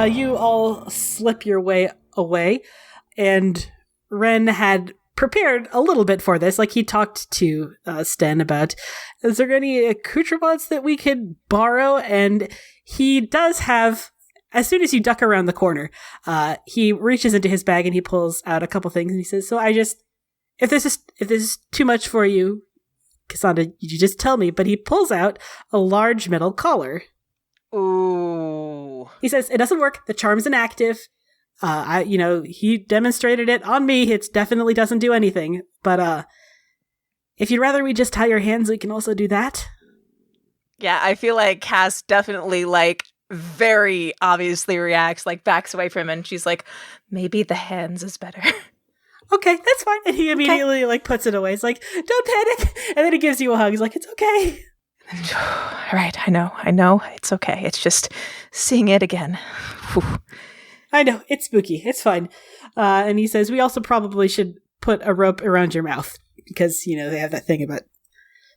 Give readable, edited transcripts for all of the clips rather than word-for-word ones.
you all slip your way away, and Ren had prepared a little bit for this. Like, he talked to Sten about, is there any accoutrements that we could borrow? And he does have, as soon as you duck around the corner, he reaches into his bag and he pulls out a couple things, and he says, so if this is too much for you, Cassandra, you just tell me. But he pulls out a large metal collar. Ooh. He says, it doesn't work. The charm's inactive. He demonstrated it on me. It definitely doesn't do anything. But if you'd rather we just tie your hands, we can also do that. Yeah, I feel like Cass definitely, like, very obviously reacts, like, backs away from him, and she's like, maybe the hands is better. Okay, that's fine. And he immediately, like, puts it away. He's like, don't panic. And then he gives you a hug. He's like, it's okay. All right, I know. It's okay. It's just seeing it again. Whew. I know, it's spooky. It's fine. And he says, we also probably should put a rope around your mouth because, they have that thing about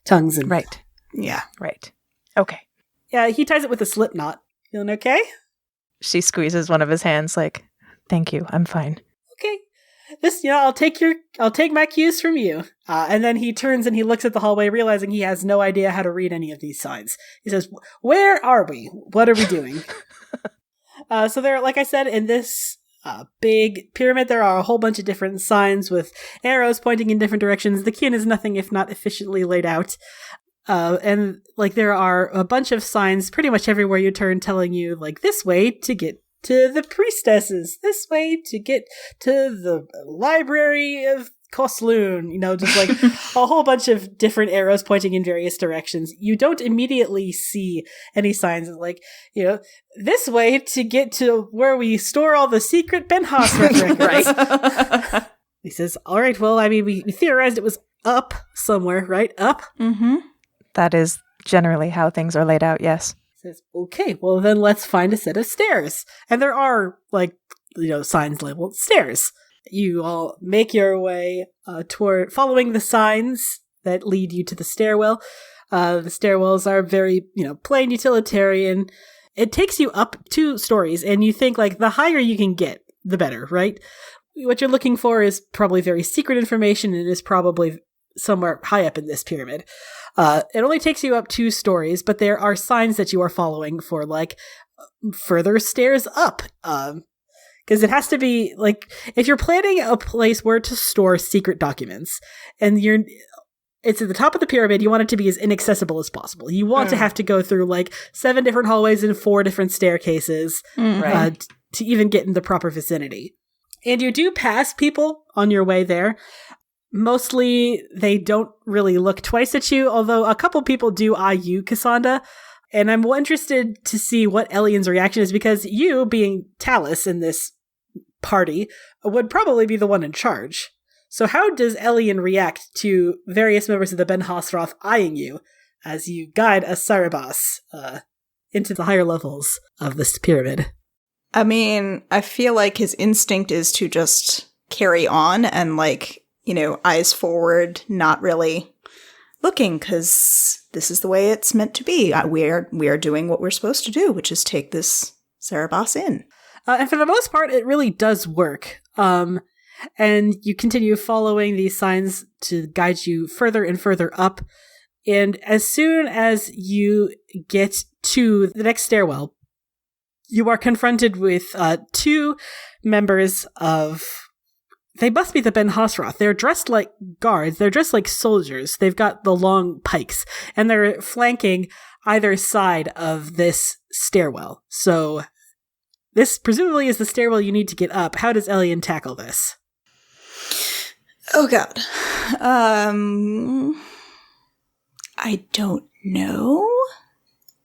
tongues and... Right. Yeah. Right. Okay. Yeah, he ties it with a slip knot. Feeling okay? She squeezes one of his hands like, thank you, I'm fine. Okay. I'll take my cues from you. And then he turns and he looks at the hallway, realizing he has no idea how to read any of these signs. He says, where are we? What are we doing? So there, like I said, in this big pyramid, there are a whole bunch of different signs with arrows pointing in different directions. The Kien is nothing if not efficiently laid out. And like there are a bunch of signs pretty much everywhere you turn telling you like this way to get to the priestesses, this way to get to the library of Kosloon, just like a whole bunch of different arrows pointing in various directions. You don't immediately see any signs of like, this way to get to where we store all the secret Ben-hassrath records. Right? He says, all right, well, I mean, we theorized it was up somewhere, right? Up? Mm-hmm. That is generally how things are laid out, yes. He says, okay, well, then let's find a set of stairs. And there are, like, signs labeled stairs. You all make your way toward following the signs that lead you to the stairwell. The stairwells are very, plain utilitarian. It takes you up 2 stories, and you think, like, the higher you can get, the better, right? What you're looking for is probably very secret information, and is probably somewhere high up in this pyramid. It only takes you up 2 stories, but there are signs that you are following for, like, further stairs up. Because it has to be, like, if you're planning a place where to store secret documents, and it's at the top of the pyramid, you want it to be as inaccessible as possible. You want to have to go through, like, 7 different hallways and 4 different staircases to even get in the proper vicinity. And you do pass people on your way there. Mostly, they don't really look twice at you, although a couple people do eye you, Cassandra. And I'm interested to see what Elian's reaction is, because you, being Talus in this party, would probably be the one in charge. So how does Elian react to various members of the Ben-hassrath eyeing you as you guide a Sarabas into the higher levels of this pyramid? I mean, I feel like his instinct is to just carry on and, like, eyes forward, not really looking, because this is the way it's meant to be. We are doing what we're supposed to do, which is take this Sarabas in. And for the most part, it really does work. And you continue following these signs to guide you further and further up. And as soon as you get to the next stairwell, you are confronted with 2 members of... They must be the Ben-hassrath. They're dressed like guards. They're dressed like soldiers. They've got the long pikes, and they're flanking either side of this stairwell. So this presumably is the stairwell you need to get up. How does Elian tackle this? Oh, God. I don't know.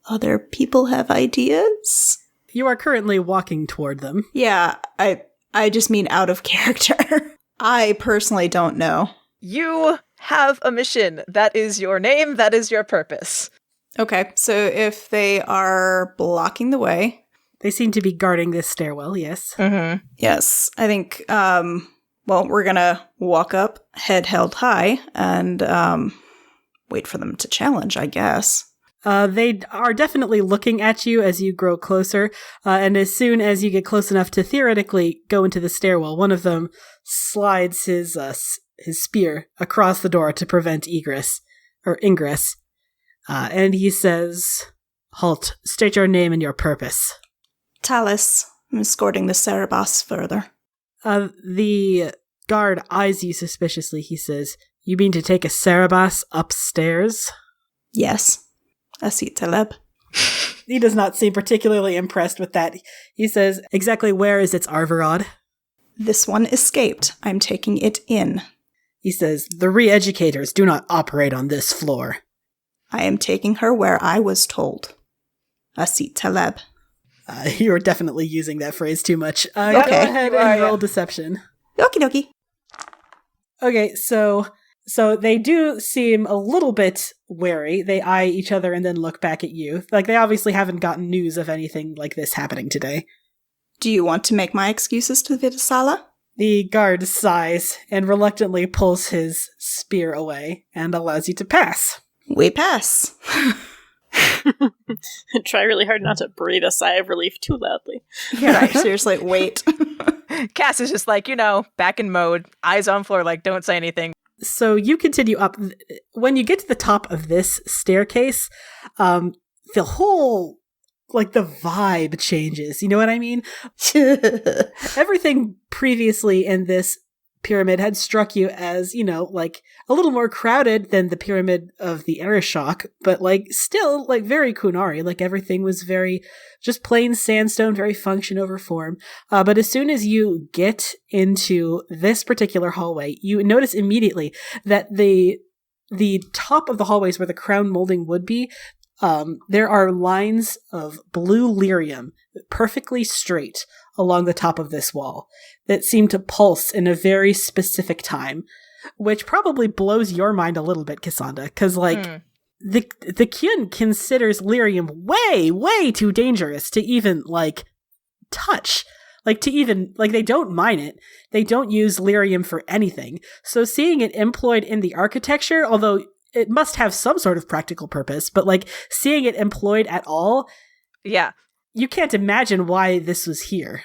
Other people have ideas? You are currently walking toward them. Yeah, I just mean out of character. I personally don't know. You have a mission. That is your name. That is your purpose. Okay, so if they are blocking the way... They seem to be guarding this stairwell, yes. Mm-hmm. Yes, I think, we're gonna walk up, head held high, and wait for them to challenge, I guess. They are definitely looking at you as you grow closer, and as soon as you get close enough to theoretically go into the stairwell, one of them slides his spear across the door to prevent ingress. And he says, "Halt, state your name and your purpose." Talus, I'm escorting the Cerebos further. The guard eyes you suspiciously. He says, "You mean to take a Cerebos upstairs?" Yes. Asit Taleb. He does not seem particularly impressed with that. He says, "Exactly where is its Arvarod?" This one escaped. I'm taking it in. He says, "The re-educators do not operate on this floor." I am taking her where I was told. Asit Taleb. You are definitely using that phrase too much. Okay. Go ahead and roll deception. Okie dokie. Okay, so they do seem a little bit wary. They eye each other and then look back at you. Like, they obviously haven't gotten news of anything like this happening today. Do you want to make my excuses to Vidasala? The guard sighs and reluctantly pulls his spear away and allows you to pass. We pass. Try really hard not to breathe a sigh of relief too loudly. Yeah, right. Seriously, wait. Cass is just like, back in mode, eyes on floor, like, don't say anything. So you continue up. When you get to the top of this staircase, the whole, the vibe changes. You know what I mean? Everything previously in this pyramid had struck you as, a little more crowded than the pyramid of the Arishok, but, still, very Kunari. Everything was very just plain sandstone, very function over form. But as soon as you get into this particular hallway, you notice immediately that the top of the hallways where the crown molding would be, there are lines of blue lyrium, perfectly straight, along the top of this wall that seem to pulse in a very specific time, which probably blows your mind a little bit, Cassandra, because the Kyun considers lyrium way, way too dangerous to even touch. They don't mine it. They don't use lyrium for anything. So seeing it employed in the architecture, although it must have some sort of practical purpose, but seeing it employed at all, yeah, you can't imagine why this was here.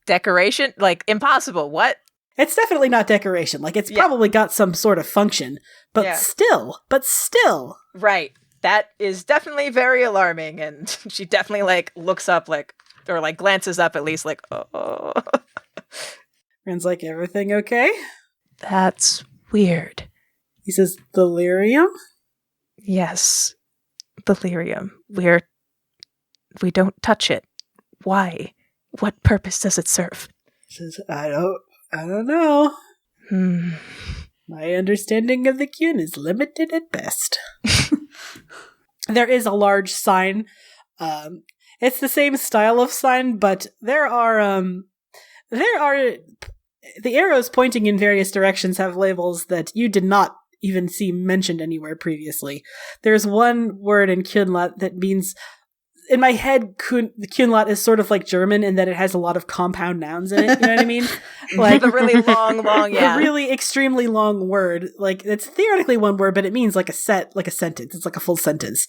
Decoration? Impossible. What? It's definitely not decoration. It's probably got some sort of function, but still. Right. That is definitely very alarming. And she definitely looks up or glances up at least oh. Ren's like, "Everything okay?" That's weird. He says, "Delirium?" Yes. Delirium. We don't touch it. Why? What purpose does it serve? He says, I don't know. My understanding of the Kyun is limited at best. There is a large sign. It's the same style of sign, but there are the arrows pointing in various directions have labels that you did not even see mentioned anywhere previously. There's one word in Kyunlat that means, in my head, Kyunlat is sort of like German in that it has a lot of compound nouns in it. You know what I mean? The really long, yeah. A really extremely long word. It's theoretically one word, but it means a sentence. It's a full sentence.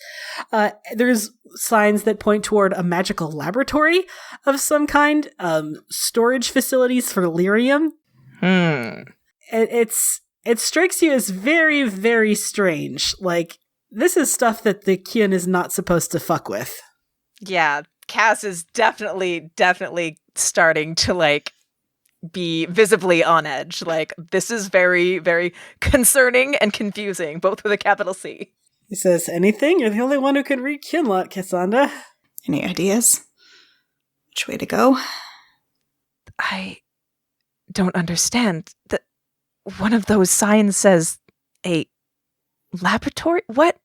There's signs that point toward a magical laboratory of some kind, storage facilities for lyrium. It strikes you as very, very strange. This is stuff that the Kyun is not supposed to fuck with. Yeah, Cass is definitely starting to be visibly on edge. This is very, very concerning and confusing, both with a capital C. He says, "Anything? You're the only one who can read Kyunlat, Cassandra." Any ideas? Which way to go? I don't understand. One of those signs says a laboratory? What?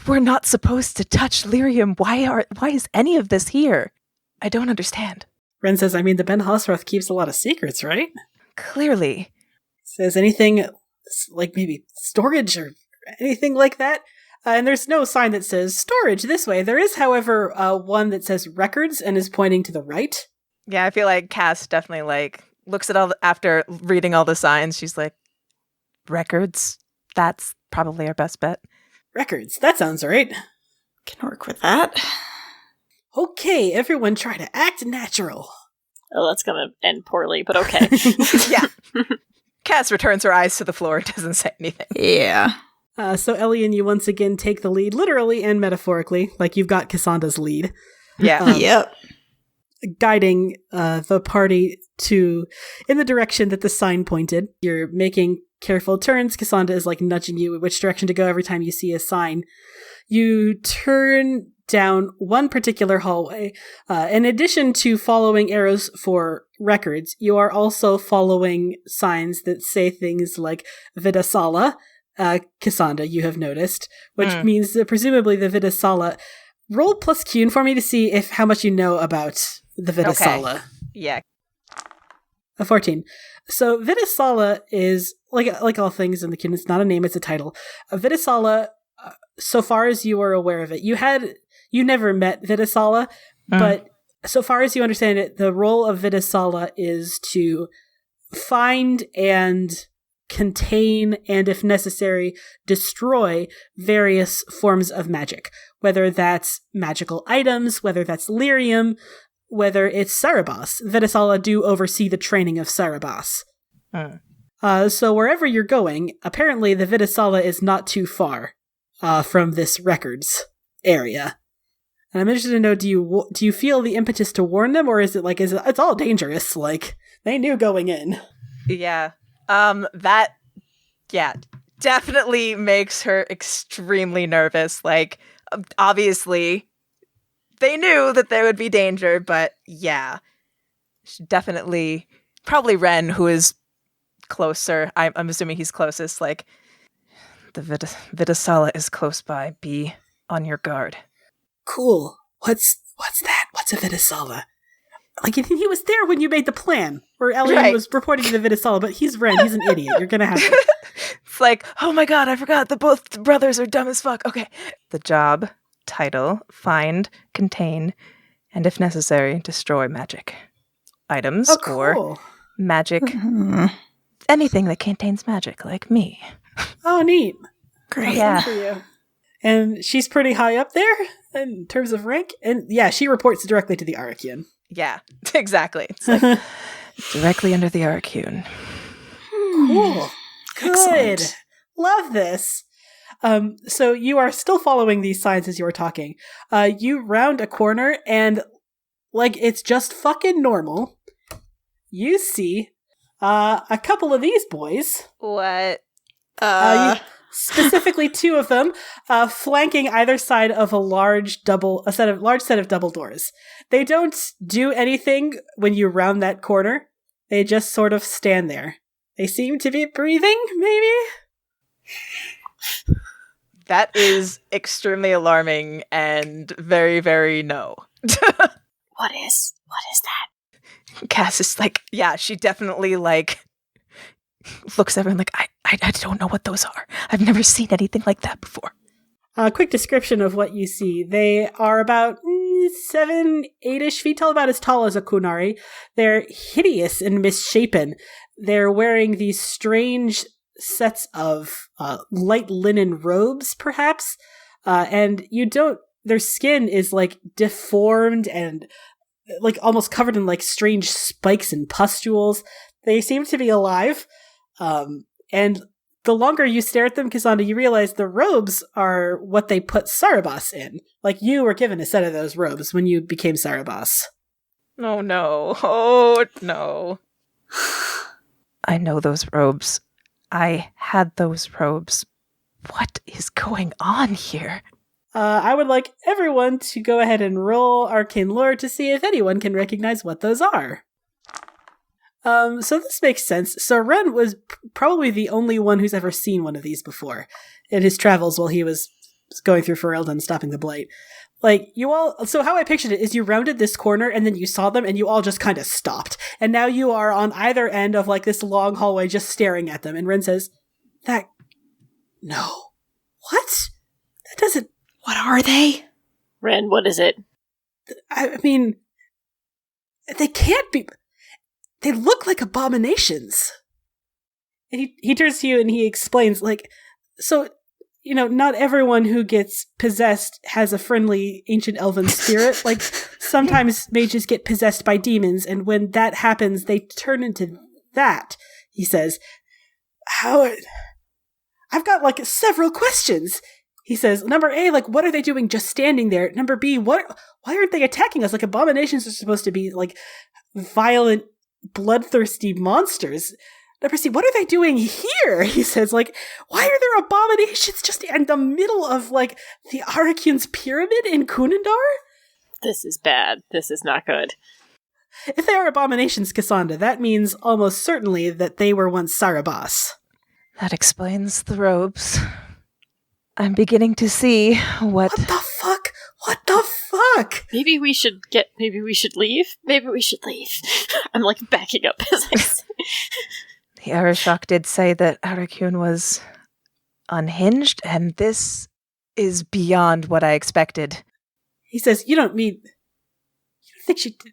We're not supposed to touch lyrium. Why is any of this here? I don't understand. Ren says, the Ben-hassrath keeps a lot of secrets, right? Clearly. Says, anything maybe storage or anything like that? And there's no sign that says storage this way. There is, however, one that says records and is pointing to the right. Yeah, I feel like Cass definitely looks at after reading all the signs. She's like, records? That's probably our best bet. Records. That sounds right. Can work with that. Okay, everyone try to act natural. Oh, that's gonna end poorly, but okay. Yeah. Cass returns her eyes to the floor and doesn't say anything. Yeah. So Elian, you once again take the lead, literally and metaphorically, like you've got Cassandra's lead. Yeah. Yep. Guiding the party in the direction that the sign pointed. You're making careful turns. Cassandra is like nudging you which direction to go every time you see a sign. You turn down one particular hallway. In addition to following arrows for records, you are also following signs that say things like Vidasala. Cassandra, you have noticed, which means that presumably the Vidasala. Roll plus Q for me to see how much you know about the Vidasala. Okay. Yeah. A 14. So Vidasala is like all things in the Q. It's not a name; it's a title. Vidasala, so far as you are aware of it, you never met Vidasala, but so far as you understand it, the role of Vidasala is to find and contain and, if necessary, destroy various forms of magic, whether that's magical items, whether that's lyrium, whether it's Cerebos. Vidasala do oversee the training of Cerebos. So wherever you're going, apparently the Vidasala is not too far from this records area. And I'm interested to know, do you feel the impetus to warn them, or is it it's all dangerous? Like, they knew going in. Yeah. That definitely makes her extremely nervous. Like, obviously, they knew that there would be danger, but yeah. Definitely, probably Ren, who is closer. I'm assuming he's closest. Like, the Vidasala is close by. Be on your guard. Cool. What's that? What's a Vidasala? Like, he was there when you made the plan, where Elian was reporting to the Vidasala, but he's Ren, he's an idiot. You're gonna have to. It's like, oh my god, I forgot that both brothers are dumb as fuck. Okay. The job, title, find, contain, and if necessary, destroy magic. Items or magic. Anything that contains magic, like me. Oh, neat. Great. Yeah. For you. And she's pretty high up there in terms of rank. And yeah, she reports directly to the Arakian. Yeah, exactly. It's like directly under the Arcune. Cool. Good. Excellent. Love this. So you are still following these signs as you were talking. You round a corner and, like, it's just fucking normal. You see a couple of these boys. What? Specifically two of them, flanking either side of a large set of double doors. They don't do anything when you round that corner. They just sort of stand there. They seem to be breathing, maybe? That is extremely alarming and very, very no. What is that? Cass is like, yeah, she definitely like looks at everyone like, I don't know what those are. I've never seen anything like that before. A quick description of what you see. They are about 7, 8-ish feet tall, about as tall as a kunari. They're hideous and misshapen. They're wearing these strange sets of light linen robes, perhaps. And their skin is like deformed and like almost covered in like strange spikes and pustules. They seem to be alive. And the longer you stare at them, Cassandra, you realize the robes are what they put Cerebos in. Like, you were given a set of those robes when you became Cerebos. Oh no. Oh no. I know those robes. I had those robes. What is going on here? I would like everyone to go ahead and roll Arcane Lore to see if anyone can recognize what those are. So this makes sense. So Ren was probably the only one who's ever seen one of these before in his travels while he was going through Ferelden and stopping the Blight. Like, so how I pictured it is you rounded this corner and then you saw them and you all just kind of stopped. And now you are on either end of like this long hallway just staring at them. And Ren says, no. What? That doesn't... What are they? Ren, what is it? I mean, they can't be... They look like abominations. And he turns to you and he explains, like, so, not everyone who gets possessed has a friendly ancient elven spirit. Like, sometimes mages get possessed by demons, and when that happens, they turn into that. He says, Howard, I've got, several questions. He says, number A, what are they doing just standing there? Number B, why aren't they attacking us? Abominations are supposed to be, violent, bloodthirsty monsters. Number C, what are they doing here? He says, why are there abominations just in the middle of, the Arakian's pyramid in Kunandar? This is bad. This is not good. If they are abominations, Cassandra, that means almost certainly that they were once Sarabas. That explains the robes. I'm beginning to see what... What the fuck? What the fuck? Maybe we should leave? Maybe we should leave. I'm, backing up as I say. The Arashok did say that Arakun was unhinged, and this is beyond what I expected. He says, you don't think she did...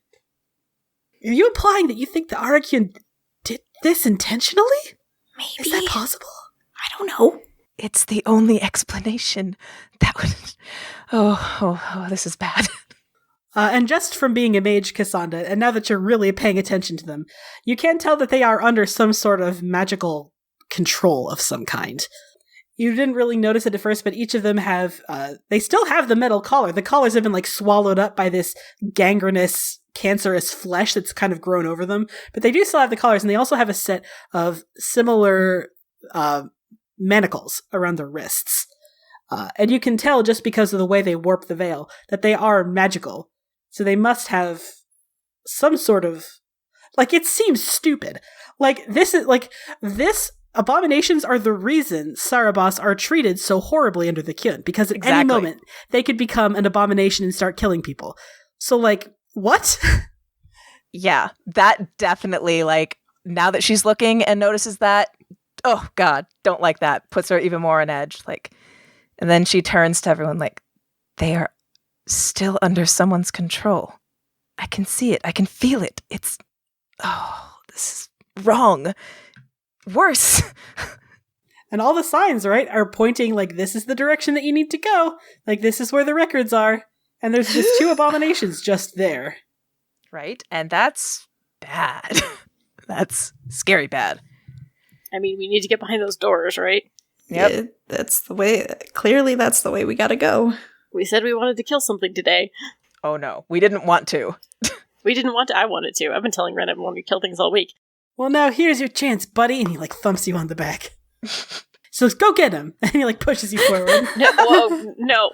Are you implying that you think the Arakun did this intentionally? Maybe. Is that possible? I don't know. It's the only explanation that would... Oh, this is bad. And just from being a mage, Cassandra, and now that you're really paying attention to them, you can tell that they are under some sort of magical control of some kind. You didn't really notice it at first, but each of them have... they still have the metal collar. The collars have been, swallowed up by this gangrenous, cancerous flesh that's kind of grown over them. But they do still have the collars, and they also have a set of similar manacles around their wrists. And you can tell, just because of the way they warp the veil, that they are magical. So they must have some sort of... it seems stupid. This abominations are the reason Sarabas are treated so horribly under the Kyun, because at any moment, they could become an abomination and start killing people. So, what? Yeah, that definitely, now that she's looking and notices that, oh god, don't like that. Puts her even more on edge. And then she turns to everyone they are still under someone's control. I can see it. I can feel it. It's... Oh, this is wrong. Worse. And all the signs, right, are pointing this is the direction that you need to go. This is where the records are. And there's just 2 abominations just there. Right? And that's bad. That's scary bad. I mean, we need to get behind those doors, right? Yep. Yeah, that's the way. Clearly, that's the way we gotta go. We said we wanted to kill something today. Oh no, we didn't want to. We didn't want to. I wanted to. I've been telling Ren I wanted to kill things all week. Well, now here's your chance, buddy. And he thumps you on the back. So go get him. And he pushes you forward. No, whoa, no.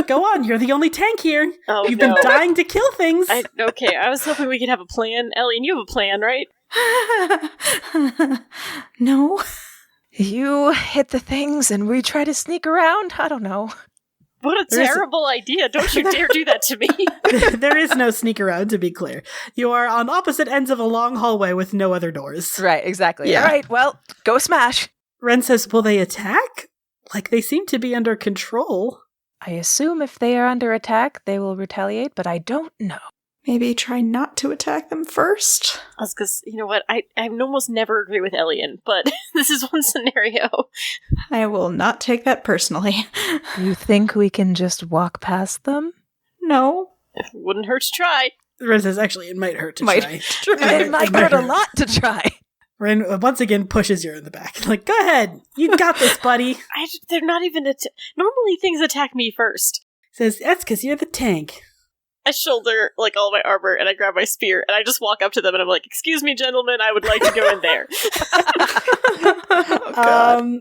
Go on, you're the only tank here. Oh, You've been dying to kill things. Okay, I was hoping we could have a plan. Ellie, and you have a plan, right? No. You hit the things and we try to sneak around? I don't know. What a terrible idea. Don't you dare do that to me. There is no sneak around, to be clear. You are on opposite ends of a long hallway with no other doors. Right, exactly. Yeah. All right, well, go smash. Ren says, will they attack? They seem to be under control. I assume if they are under attack, they will retaliate, but I don't know. Maybe try not to attack them first. Because, you know what, I almost never agree with Elian, but this is one scenario. I will not take that personally. You think we can just walk past them? No. It wouldn't hurt to try. Ren says, actually, it might hurt to try. It might hurt a lot to try. Ren once again pushes you in the back. Go ahead. You got this, buddy. They're not even... Normally things attack me first. Says, that's because you're the tank. I shoulder, all my armor, and I grab my spear, and I just walk up to them, and I'm like, excuse me, gentlemen, I would like to go in there. Oh, God.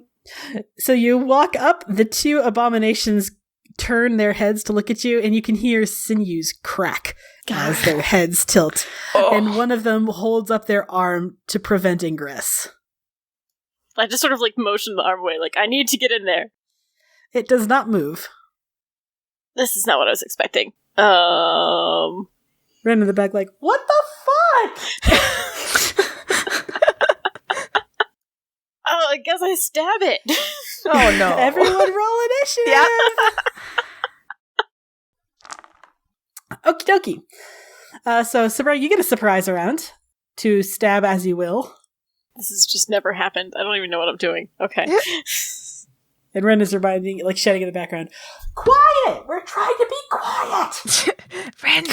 So you walk up, the 2 abominations turn their heads to look at you, and you can hear sinews crack as their heads tilt. Oh. And one of them holds up their arm to prevent ingress. I just sort of, motion the arm away, I need to get in there. It does not move. This is not what I was expecting. Ren in the back what the fuck? Oh, I guess I stab it. Oh no. Everyone roll initiative! Yeah. Okie dokie. So, Sabra, you get a surprise round to stab as you will. This has just never happened. I don't even know what I'm doing. Okay. And Ren is reminding, like, shouting in the background, "Quiet! We're trying to be quiet!" Ren,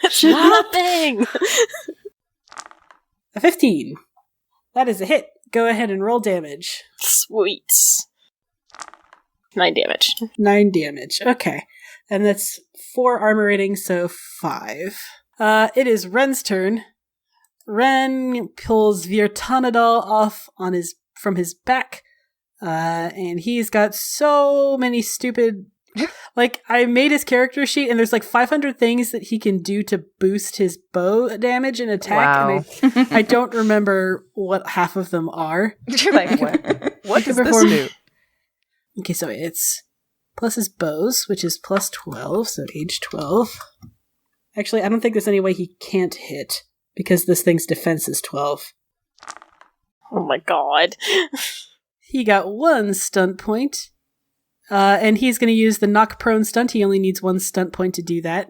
That's nothing. A 15. That is a hit. Go ahead and roll damage. Sweet. 9 damage. 9 damage. Okay. And that's 4 armor rating, so 5. It is Ren's turn. Ren pulls Virtanadal off from his back. And he's got so many stupid... Like, I made his character sheet, and there's like 500 things that he can do to boost his bow damage and attack. Wow. And I don't remember what half of them are. You're like, what does this do? Okay, so it's plus his bows, which is plus 12, so age 12. Actually, I don't think there's any way he can't hit, because this thing's defense is 12. Oh my god. He got 1 stunt point. And he's going to use the knock prone stunt. He only needs 1 stunt point to do that.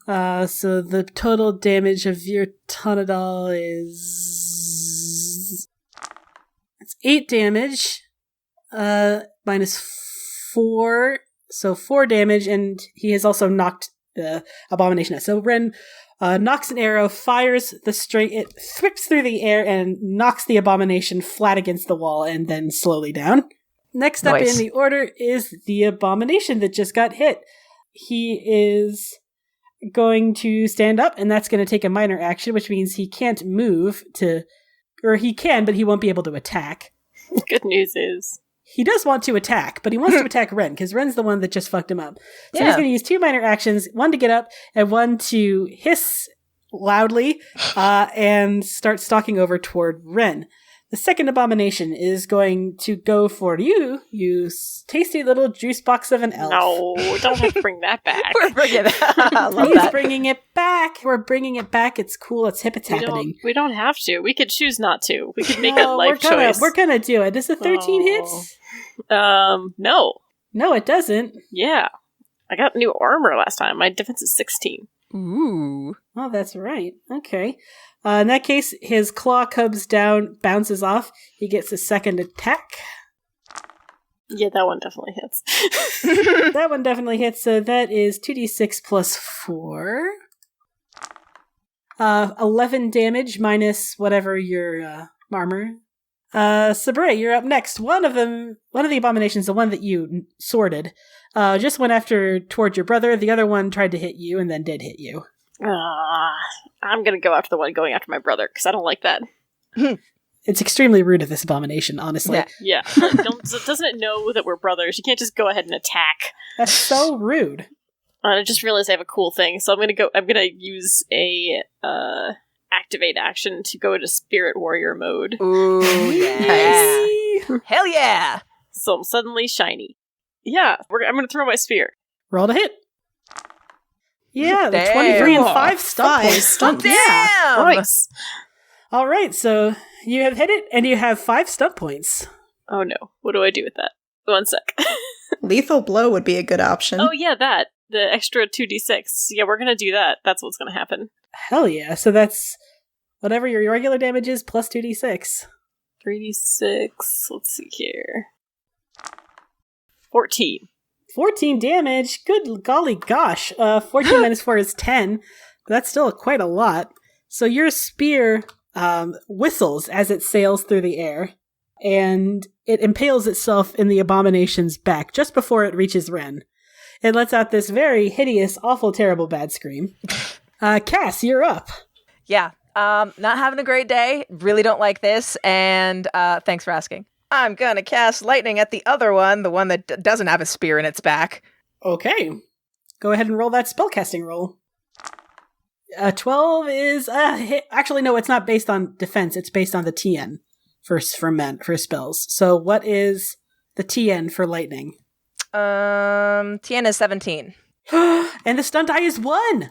So the total damage of your Tonadal is... It's 8 damage. Minus 4. So 4 damage, and he has also knocked the Abomination out. So Ren knocks an arrow, fires the string, it whips through the air and knocks the Abomination flat against the wall and then slowly down. Next up in the order is the Abomination that just got hit. He is going to stand up, and that's going to take a minor action, which means he can't move or he can, but he won't be able to attack. Good news is... He does want to attack, but he wants to attack Ren, because Ren's the one that just fucked him up. So he's going to use 2 minor actions, 1 to get up, and 1 to hiss loudly, and start stalking over toward Ren. The second Abomination is going to go for you, you tasty little juice box of an elf. No, don't have to bring that back. We're bringing it. I love He's that. bringing it back. We're bringing it back. It's cool. It's hip. It's happening. We don't have to. We could choose not to. We could make a life choice. We're gonna do it. Does a 13 hit? No. No, it doesn't. Yeah. I got new armor last time. My defense is 16. Ooh. Oh, that's right. Okay. In that case, his claw comes down, bounces off. He gets a second attack. Yeah, that one definitely hits. That one definitely hits, so that is 2d6 plus 4. 11 damage minus whatever your armor. Sabre, you're up next. One of the Abominations, the one that you sorted, just went toward your brother. The other one tried to hit you and then did hit you. I'm gonna go after the one going after my brother, because I don't like that. It's extremely rude of this Abomination, honestly. Yeah. Like, doesn't it know that we're brothers? You can't just go ahead and attack. That's so rude. I just realized I have a cool thing, so I'm gonna use a activate action to go into Spirit Warrior mode. Ooh, yeah. Hell yeah! So I'm suddenly shiny. Yeah, I'm gonna throw my spear. Roll to hit. Yeah, the Damn. 23 and 5 stunt points. Stunt. Damn! Nice. All right, so you have hit it, and you have 5 stunt points. Oh no, what do I do with that? 1 sec. Lethal blow would be a good option. Oh yeah, that. The extra 2d6. Yeah, we're gonna do that. That's what's gonna happen. Hell yeah, so that's whatever your regular damage is, plus 2d6. 3d6. Let's see here. 14. 14 damage? Good golly gosh. 14 minus 4 is 10. That's still quite a lot. So your spear whistles as it sails through the air, and it impales itself in the Abomination's back just before it reaches Ren. It lets out this very hideous, awful, terrible bad scream. Cass, you're up. Yeah. Not having a great day. Really don't like this. And thanks for asking. I'm gonna cast lightning at the other one, the one that doesn't have a spear in its back. Okay. Go ahead and roll that spellcasting roll. 12 is a hit. Actually, no, it's not based on defense. It's based on the TN for spells. So what is the TN for lightning? TN is 17. And the stunt die is 1.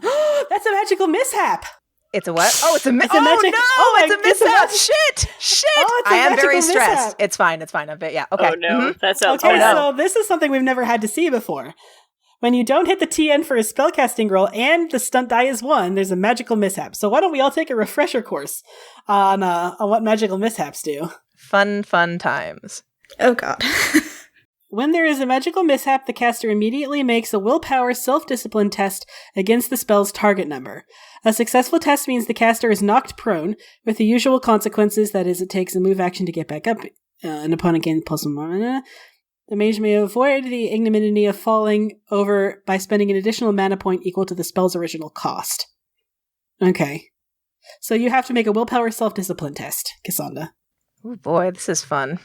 That's a magical mishap. It's a what? Oh, it's a It's a magic- it's a mishap. Shit. Oh, it's a I am very magical stressed. mishap. It's fine. Okay. Oh no, that sounds Okay, bad. so this is something we've never had to see before. When you don't hit the TN for a spellcasting roll and the stunt die is 1, there's a magical mishap. So why don't we all take a refresher course on what magical mishaps do? Fun times. Oh god. When there is a magical mishap, the caster immediately makes a willpower self-discipline test against the spell's target number. A successful test means the caster is knocked prone, with the usual consequences, that is, it takes a move action to get back up. An opponent gains plus 1 mana. The mage may avoid the ignominy of falling over by spending an additional mana point equal to the spell's original cost. Okay. So you have to make a willpower self-discipline test, Cassandra. Oh boy, this is fun.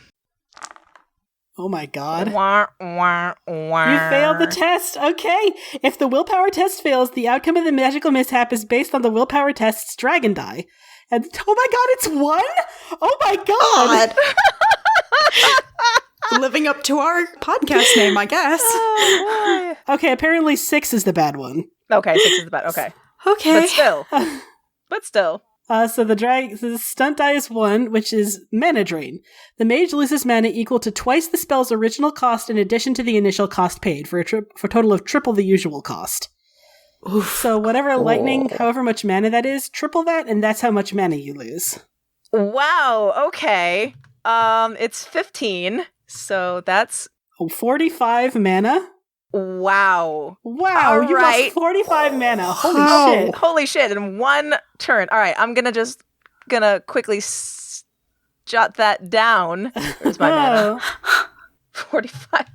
Oh my god. Wah, wah, wah. You failed the test. Okay. If the willpower test fails, the outcome of the magical mishap is based on the willpower test's dragon die. And oh my god, it's 1? Oh my god. Living up to our podcast name, I guess. Oh, boy. Okay, apparently 6 is the bad one. Okay, 6 is the bad. Okay. Okay. But still. So the stunt die is 1, which is mana drain. The mage loses mana equal to twice the spell's original cost in addition to the initial cost paid, for a total of triple the usual cost. Oof. So whatever lightning, however much mana that is, triple that, and that's how much mana you lose. Wow, okay. It's 15, so that's 45 mana. wow. Wow, All you right. lost 45 mana. Holy shit. Holy shit, in one turn. All right, I'm gonna quickly jot that down. Where's my mana? 45.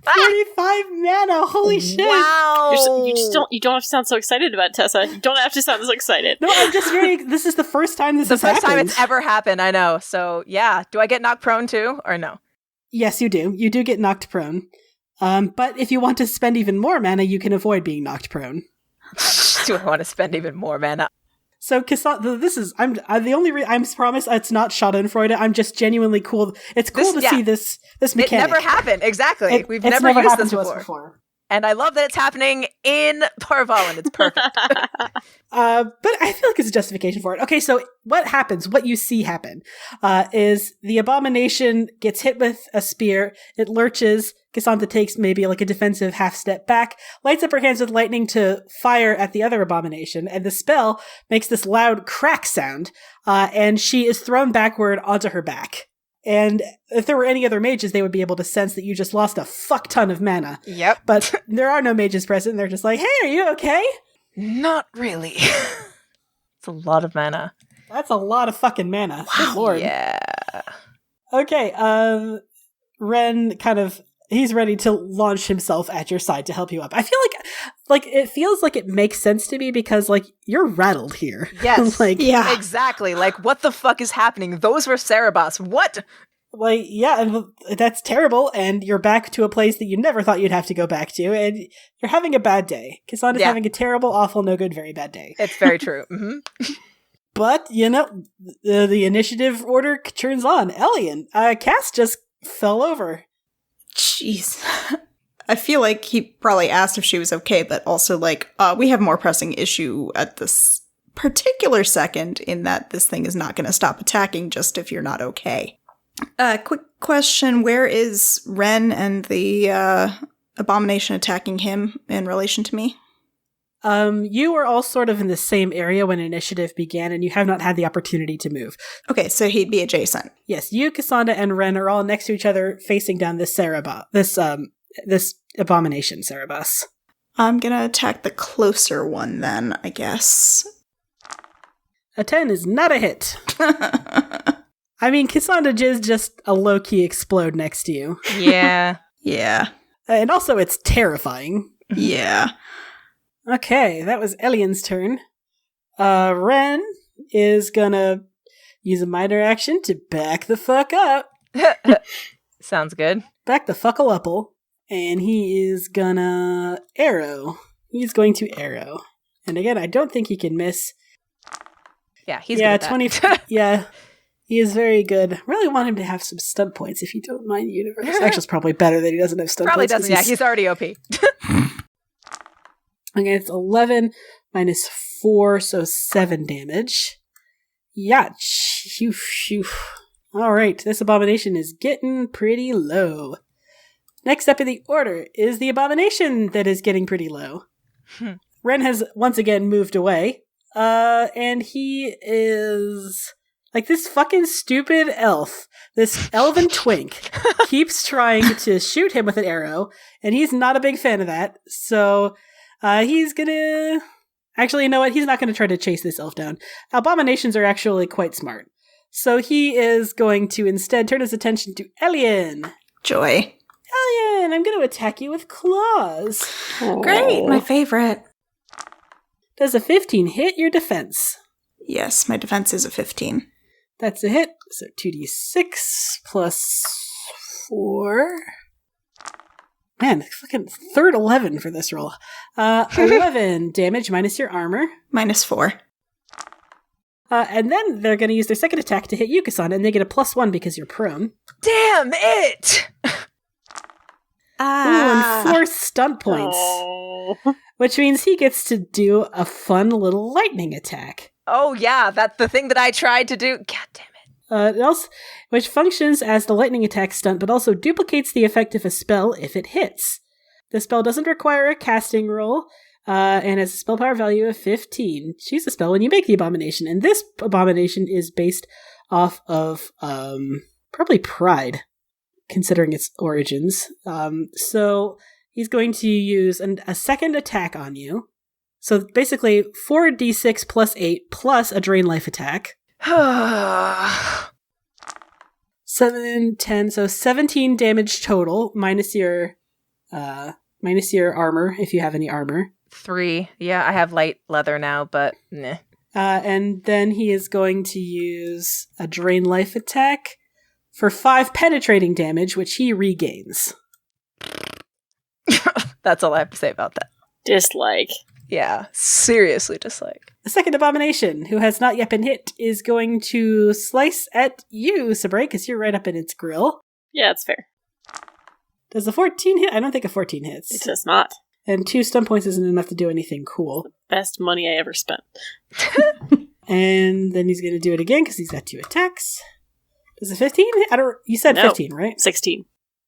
45 mana. Holy shit. Wow. You don't have to sound so excited about it, Tessa. You don't have to sound so excited. No, I'm just this is the first time this has happened. The first time it's ever happened, I know. So, yeah. Do I get knocked prone too, or no? Yes, you do. You do get knocked prone. But if you want to spend even more mana, you can avoid being knocked prone. Do I want to spend even more mana? So, this is, I'm promise it's not Schadenfreude. I'm just genuinely cool. It's cool to see this mechanic. It never happened. Exactly. We've never used happened this to before. us before. And I love that it's happening in Parvalen. It's perfect. But I feel like it's a justification for it. Okay, so what happens, what you see happen, is the abomination gets hit with a spear, it lurches, Cassandra takes maybe like a defensive half step back, lights up her hands with lightning to fire at the other abomination, and the spell makes this loud crack sound, and she is thrown backward onto her back. And if there were any other mages, they would be able to sense that you just lost a fuck ton of mana. Yep. But there are no mages present. They're just like, hey, are you okay? Not really. It's a lot of mana. That's a lot of fucking mana. Good lord. Yeah. Okay, Ren he's ready to launch himself at your side to help you up. I feel like it feels like it makes sense to me because, like, you're rattled here. Yes. Yeah. Exactly. Like, what the fuck is happening? Those were Cerebos. What? Like, yeah, and that's terrible, and you're back to a place that you never thought you'd have to go back to, and you're having a bad day. Cassandra's having a terrible, awful, no good, very bad day. It's very true. Mm-hmm. But, the initiative order turns on. Elian, Cass just fell over. Jeez. I feel like he probably asked if she was okay, but also like, we have more pressing issue at this particular second in that this thing is not going to stop attacking just if you're not okay. Quick question, where is Ren and the abomination attacking him in relation to me? You were all sort of in the same area when initiative began, and you have not had the opportunity to move. Okay, so he'd be adjacent. Yes, you, Cassandra, and Ren are all next to each other, facing down this this abomination, Cerebus. I'm gonna attack the closer one then, I guess. A 10 is not a hit. I mean, Cassandra is just a low-key explode next to you. Yeah. Yeah. And also, it's terrifying. Yeah. Okay, that was Elian's turn. Ren is gonna use a minor action to back the fuck up. Sounds good. Back the fuckle-upple. And he is gonna arrow. He's going to arrow. And again, I don't think he can miss. Yeah, he's good at that. 20. Yeah, he is very good. Really want him to have some stunt points, if you don't mind, Universe. Actually, it's probably better that he doesn't have stunt Probably points. doesn't, yeah. He's already OP. Okay, it's 11 minus 4, so 7 damage. Yeah, Alright, this abomination is getting pretty low. Next up in the order is the abomination that is getting pretty low. Ren has once again moved away, and he is Like, this fucking stupid elf, this elven twink, keeps trying to shoot him with an arrow, and he's not a big fan of that, so he's gonna... Actually, you know what? He's not gonna try to chase this elf down. Abominations are actually quite smart. So he is going to instead turn his attention to Elian. Joy. Elian, I'm going to attack you with claws. Great, my favorite. Does a 15 hit your defense? Yes, my defense is a 15. That's a hit. So 2d6 plus 4. Man, fucking third 11 for this roll. 11 damage minus your armor. Minus 4. And then they're going to use their second attack to hit Yuka-san, and they get a +1 because you're prone. Damn it! Ooh, and 4 stunt points. Oh. Which means he gets to do a fun little lightning attack. Oh yeah, that's the thing that I tried to do. God damn it. It also, which functions as the lightning attack stunt, but also duplicates the effect of a spell if it hits. The spell doesn't require a casting roll, and has a spell power value of 15. Choose a spell when you make the abomination, and this abomination is based off of probably pride, considering its origins. So he's going to use a second attack on you. So basically 4d6 plus 8 plus a drain life attack. 7, 10, so 17 damage total, minus your armor, if you have any armor. 3. Yeah, I have light leather now, but nah. And then he is going to use a drain life attack for 5 penetrating damage, which he regains. That's all I have to say about that. Dislike. Yeah, seriously dislike. The second abomination, who has not yet been hit, is going to slice at you, Sabre, because you're right up in its grill. Yeah, it's fair. Does a 14 hit? I don't think a 14 hits. It does not. And 2 stun points isn't enough to do anything cool. Best money I ever spent. And then he's going to do it again because he's got 2 attacks. Does a 15 hit? You said No. 15, right? 16.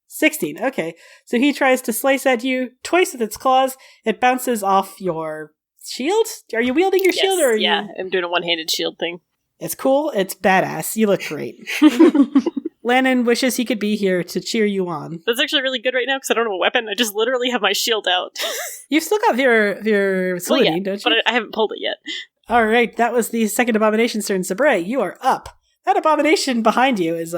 16, okay. So he tries to slice at you twice with its claws. It bounces off your shield? Are you wielding your shield? Or are yeah, you... I'm doing a one-handed shield thing. It's cool. It's badass. You look great. Lannon wishes he could be here to cheer you on. That's actually really good right now because I don't have a weapon. I just literally have my shield out. You've still got your Sulevin, don't you? But I haven't pulled it yet. All right, that was the second abomination's turn. Sabre, you are up. That abomination behind you is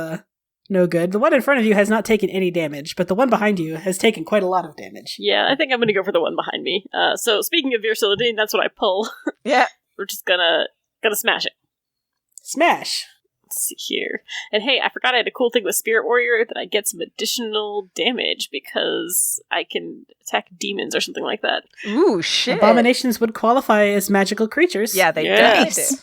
no good. The one in front of you has not taken any damage, but the one behind you has taken quite a lot of damage. Yeah, I think I'm going to go for the one behind me. So speaking of Sulevin, that's what I pull. Yeah. We're just gonna smash it. Smash. Let's see here. And hey, I forgot I had a cool thing with Spirit Warrior that I get some additional damage because I can attack demons or something like that. Ooh, shit. Abominations would qualify as magical creatures. Yeah, they Yes. definitely do.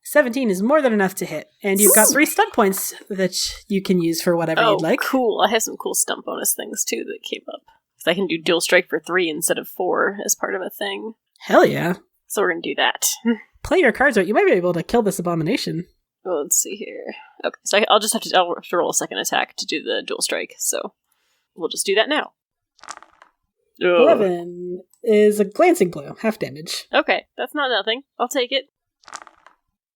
17 is more than enough to hit. And you've got 3 stunt points that you can use for whatever you'd like. Cool. I have some cool stump bonus things too that came up. So I can do dual strike for 3 instead of 4 as part of a thing. Hell yeah. So we're going to do that. Play your cards right. You might be able to kill this abomination. Well, let's see here. Okay, so I'll have to roll a second attack to do the dual strike. So we'll just do that now. Ugh. 11 is a glancing blow, half damage. Okay, that's not nothing. I'll take it.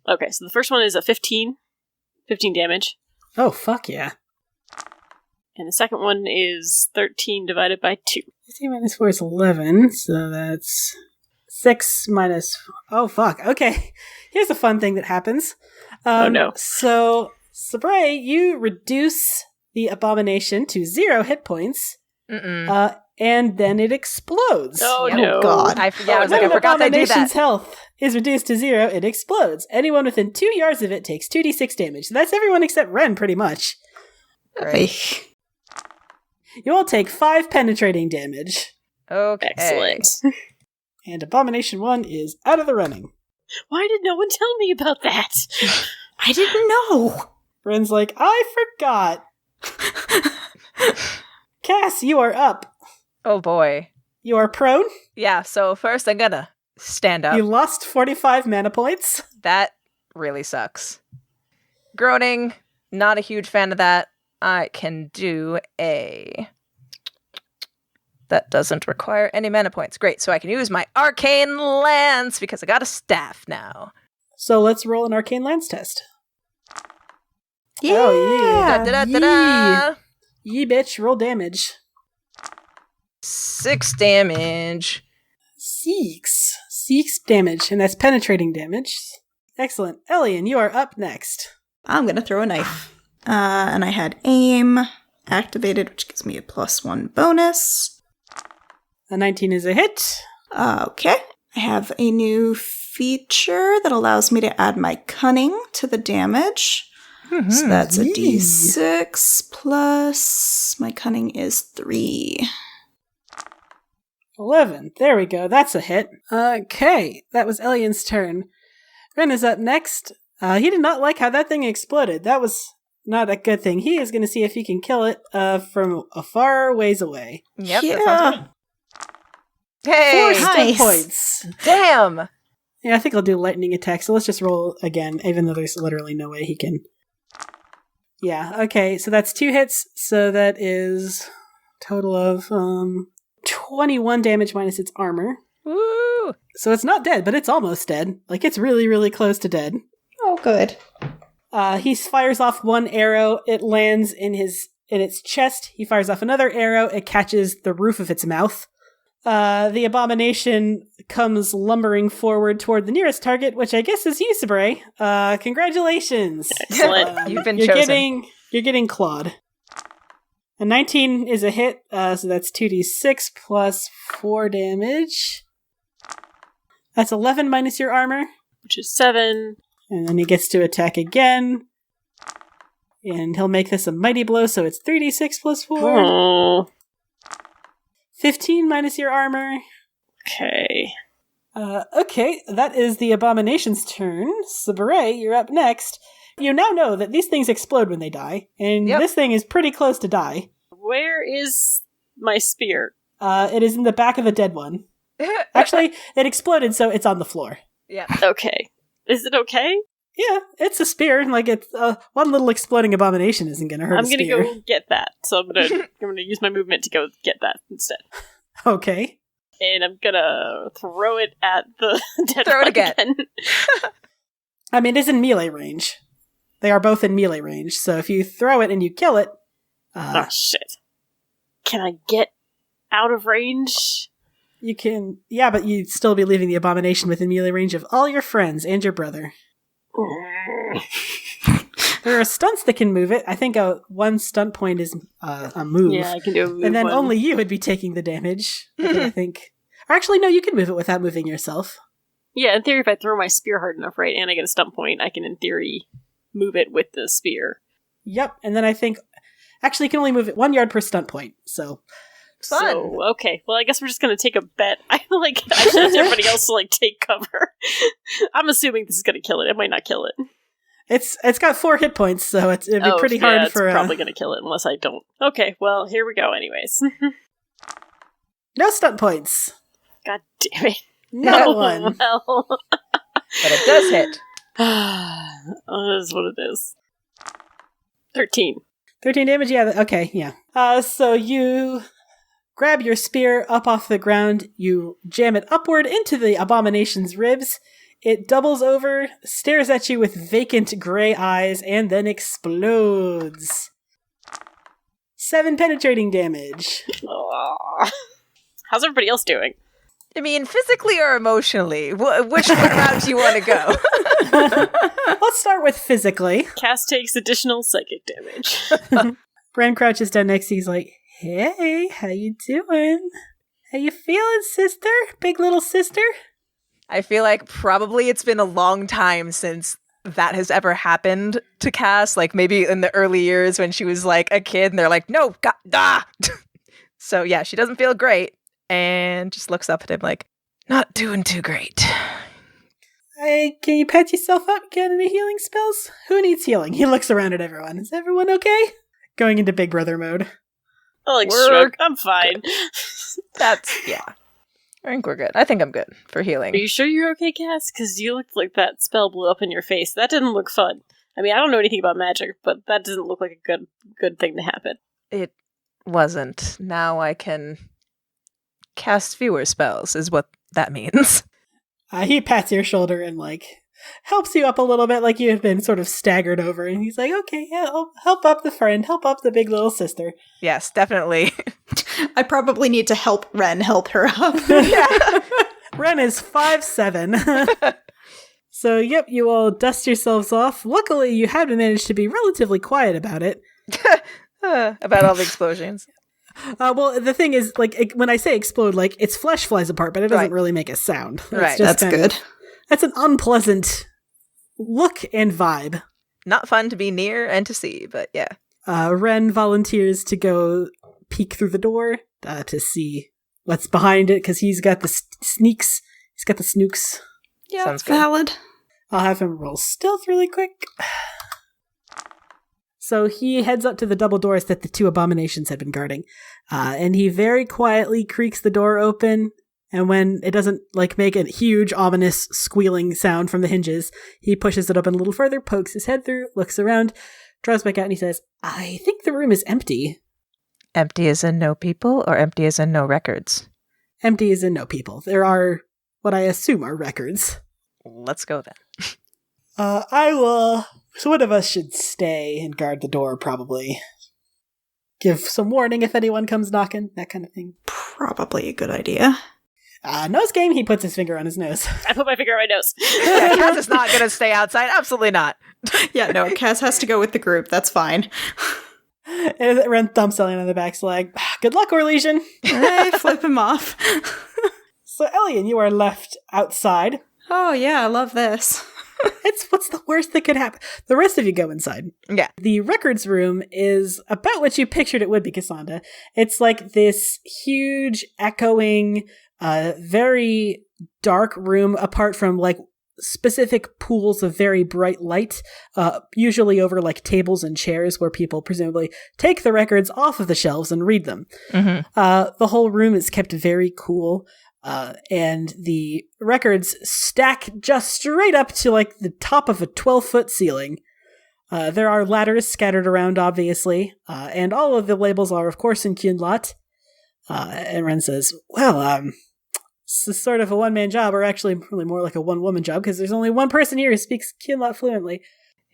Okay, so the first one is a 15 damage. Oh, fuck yeah. And the second one is 13 divided by 2. 15 minus 4 is 11, so that's 6 minus... Oh, fuck. Okay. Here's a fun thing that happens. Oh, no. So, Sabre, you reduce the abomination to 0 hit points, and then it explodes. Oh, Yep. no. Oh, God. I was like, I When forgot they do abomination's that. health is reduced to 0, it explodes. Anyone within 2 yards of it takes 2d6 damage. So that's everyone except Ren, pretty much. Great. You all take 5 penetrating damage. Okay. Excellent. And Abomination 1 is out of the running. Why did no one tell me about that? I didn't know. Ren's like, I forgot. Cass, you are up. Oh boy. You are prone. Yeah, so first I'm gonna stand up. You lost 45 mana points. That really sucks. Groaning, not a huge fan of that. I can do a... That doesn't require any mana points. Great, so I can use my Arcane Lance because I got a staff now. So let's roll an arcane lance test. Yeah. Oh, yeah. Da-da-da-da-da. Yee, bitch, roll damage. 6 damage. 6 damage, and that's penetrating damage. Excellent. Elian, you are up next. I'm going to throw a knife. And I had aim activated, which gives me a +1 bonus. A 19 is a hit. Okay. I have a new feature that allows me to add my cunning to the damage. So that's a d6 plus my cunning is 3. 11. There we go. That's a hit. Okay. That was Elian's turn. Ren is up next. He did not like how that thing exploded. That was not a good thing. He is going to see if he can kill it from a far ways away. Yep, Yeah. that sounds good. Hey! 4 nice. stick points. Damn! Yeah, I think I'll do lightning attack, so let's just roll again, even though there's literally no way he can. Yeah, okay, so that's 2 hits, so that is total of 21 damage minus its armor. Woo! So it's not dead, but it's almost dead. Like, it's really, really close to dead. Oh, good. He fires off one arrow, it lands in its chest. He fires off another arrow, it catches the roof of its mouth. The abomination comes lumbering forward toward the nearest target, which I guess is you, Sabre. Congratulations. Excellent. You've been you're chosen. You're getting clawed. A 19 is a hit, so that's 2d6 plus 4 damage. That's 11 minus your armor. Which is 7. And then he gets to attack again. And he'll make this a mighty blow, so it's 3d6 plus 4. Oh. 15 minus your armor. Okay. Okay, that is the abomination's turn. Sabre, you're up next. You now know that these things explode when they die, and Yep. this thing is pretty close to die. Where is my spear? It is in the back of the dead one. Actually, it exploded, so it's on the floor. Yeah. Okay. Is it okay? Yeah, it's a spear. Like, it's one little exploding abomination isn't going to hurt I'm a gonna spear. go get that. So I'm gonna use my movement to go get that instead. Okay. And I'm gonna throw it at the dead Throw it one again. I mean, it's in melee range. They are both in melee range, so if you throw it and you kill it... Oh shit. Can I get out of range? You can... Yeah, but you'd still be leaving the abomination within melee range of all your friends and your brother. There are stunts that can move it. I think one stunt point is a move. Yeah, I can do a move. And then one. only you would be taking the damage. I think. Or actually, no, you can move it without moving yourself. Yeah, in theory, if I throw my spear hard enough, right, and I get a stump point, I can, in theory, move it with the spear. Yep. And then I think... Actually, you can only move it 1 yard per stunt point, so... Fun. So, okay. Well, I guess we're just gonna take a bet. I should let everybody else to, take cover. I'm assuming this is gonna kill it. It might not kill it. It's got 4 hit points, so it'd be pretty hard it's for... probably gonna kill it unless I don't. Okay, well, here we go anyways. No stunt points. God damn it. Not one. Well. But it does hit. That is what it is. 13. 13 damage? Yeah, okay, yeah. So you grab your spear up off the ground, you jam it upward into the abomination's ribs, it doubles over, stares at you with vacant gray eyes, and then explodes. 7 penetrating damage. How's everybody else doing? I mean, physically or emotionally? Which route do you want to go? Let's start with physically. Cass takes additional psychic damage. Bran crouches down next to you, he's like, hey, how you doing? How you feeling, sister? Big little sister? I feel like probably it's been a long time since that has ever happened to Cass. Like maybe in the early years when she was like a kid and they're like, no, So yeah, she doesn't feel great and just looks up at him like, not doing too great. Hey, can you pat yourself up? Get any healing spells? Who needs healing? He looks around at everyone. Is everyone okay? Going into Big Brother mode. I We're shrug. I'm fine. Yeah. I think we're good. I think I'm good for healing. Are you sure you're okay, Cass? Because you looked like that spell blew up in your face. That didn't look fun. I mean, I don't know anything about magic, but that doesn't look like a good thing to happen. It wasn't. Now I can cast fewer spells, is what that means. He pats your shoulder and, helps you up a little bit, like you had been sort of staggered over, and he's like, okay, yeah, help up the friend, help up the big little sister. Yes, definitely. I probably need to help Ren help her up. Yeah. Ren is 5'7". So, yep, you all dust yourselves off. Luckily, you had managed to be relatively quiet about it. About all the explosions. Well, the thing is, like, when I say explode, like, its flesh flies apart, but it doesn't Right. really make a sound. It's Right. just That's good. That's an unpleasant look and vibe. Not fun to be near and to see, but yeah. Ren volunteers to go peek through the door to see what's behind it, because he's got the sneaks. He's got the snooks. Yeah, Sounds good. valid. I'll have him roll stealth really quick. So he heads up to the double doors that the two abominations had been guarding, and he very quietly creaks the door open, and when it doesn't, like, make a huge, ominous, squealing sound from the hinges, he pushes it open a little further, pokes his head through, looks around, draws back out, and he says, I think the room is empty. Empty as in no people, or empty as in no records? Empty as in no people. There are what I assume are records. Let's go then. I will... So one of us should stay and guard the door, probably. Give some warning if anyone comes knocking, that kind of thing. Probably a good idea. Nose game, he puts his finger on his nose. I put my finger on my nose. Yeah, Cass is not going to stay outside. Absolutely not. Yeah, no, Cass has to go with the group. That's fine. And Ren thumps Elian on the back, so like, good luck, Orlesian. Hey, flip him off. So Elian, you are left outside. Oh, yeah, I love this. What's the worst that could happen? The rest of you go inside. Yeah. The records room is about what you pictured it would be, Cassandra. It's like this huge, echoing, very dark room, apart from like specific pools of very bright light, usually over like tables and chairs where people presumably take the records off of the shelves and read them. Mm-hmm. The whole room is kept very cool. And the records stack just straight up to like the top of a 12-foot ceiling. There are ladders scattered around, obviously, and all of the labels are, of course, in Kunlat. And Ren says, well, this is sort of a one-man job, or actually really more like a one-woman job, because there's only one person here who speaks Kunlat fluently.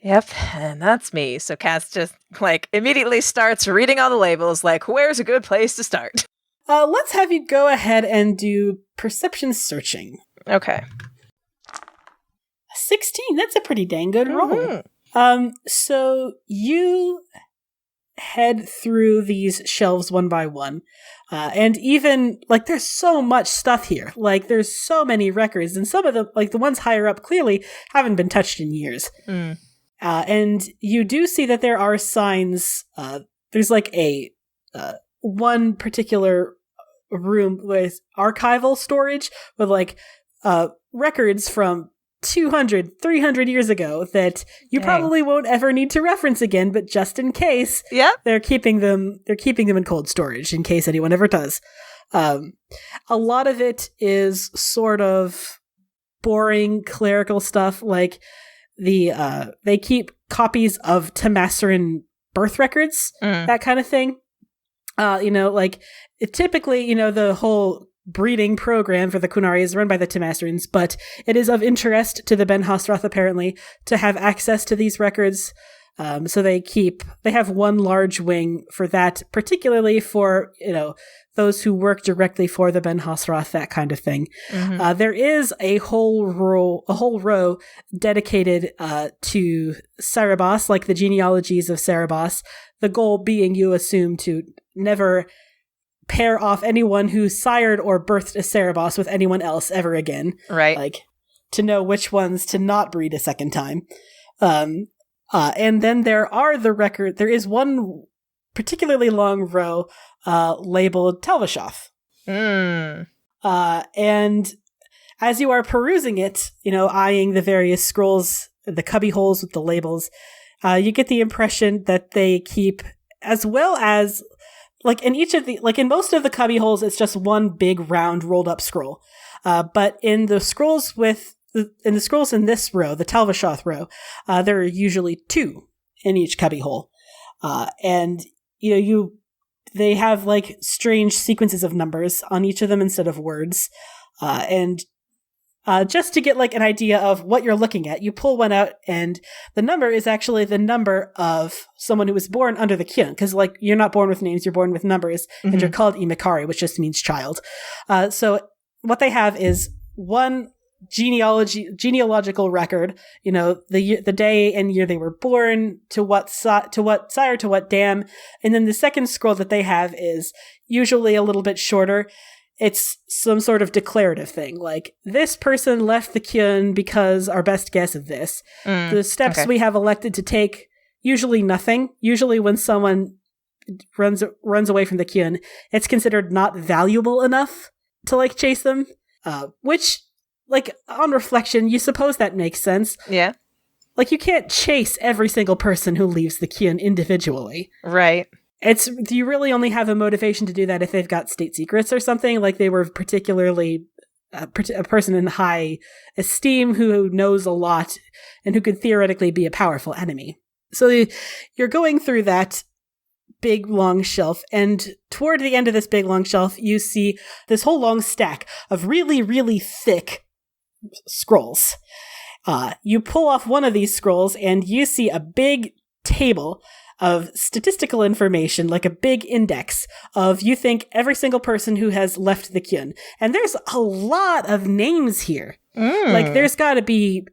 Yep, and that's me. So Cass just, like, immediately starts reading all the labels, like, where's a good place to start? Let's have you go ahead and do perception searching. Okay. 16, that's a pretty dang good roll. Mhm. So you head through these shelves one by one, and even, like, there's so much stuff here. Like, there's so many records, and some of them, like, the ones higher up clearly haven't been touched in years. Mm. And you do see that there are signs, there's, like, one particular room with archival storage with, like, records from 200, 300 years ago that you Dang. probably won't ever need to reference again, but just in case, Yep. they're keeping them in cold storage in case anyone ever does. A lot of it is sort of boring clerical stuff, like they keep copies of Tamasaran birth records, that kind of thing. Typically, the whole breeding program for the Kunari is run by the Tamasarans, but it is of interest to the Ben-hassrath, apparently, to have access to these records. So they have one large wing for that, particularly for, those who work directly for the Ben-hassrath, that kind of thing. Mm-hmm. There is a whole row dedicated to Cerebos, like the genealogies of Cerebos, the goal being, you assume, to never pair off anyone who sired or birthed a Cerebos with anyone else ever again. Right. Like, to know which ones to not breed a second time. And then there is one particularly long row labeled Telvashov. And as you are perusing it, eyeing the various scrolls, the cubby holes with the labels, you get the impression that they keep, as well as, like, in most of the cubby holes, it's just one big round rolled up scroll. But in the scrolls in this row, the Telvashov row, there are usually two in each cubby hole. And they have, like, strange sequences of numbers on each of them instead of words. And just to get like an idea of what you're looking at. You pull one out, and the number is actually the number of someone who was born under the Kyun, because like you're not born with names, you're born with numbers, and you're called Imikari, which just means child. So what they have is one genealogical record, the day and year they were born, to what sire, to what dam, and then the second scroll that they have is usually a little bit shorter. It's some sort of declarative thing, like, this person left the Kyun because our best guess of this. The steps we have elected to take, usually nothing. Usually when someone runs away from the Kyun, it's considered not valuable enough to, like, chase them. Which, like, on reflection, you suppose that makes sense. Yeah. Like, you can't chase every single person who leaves the Kyun individually. Right. Do you really only have a motivation to do that if they've got state secrets or something? Like they were particularly a person in high esteem who knows a lot and who could theoretically be a powerful enemy. So you're going through that big long shelf, and toward the end of this big long shelf, you see this whole long stack of really, really thick scrolls. You pull off one of these scrolls, and you see a big table of statistical information, like a big index of, you think, every single person who has left the Kyun. And there's a lot of names here. Like, there's got to be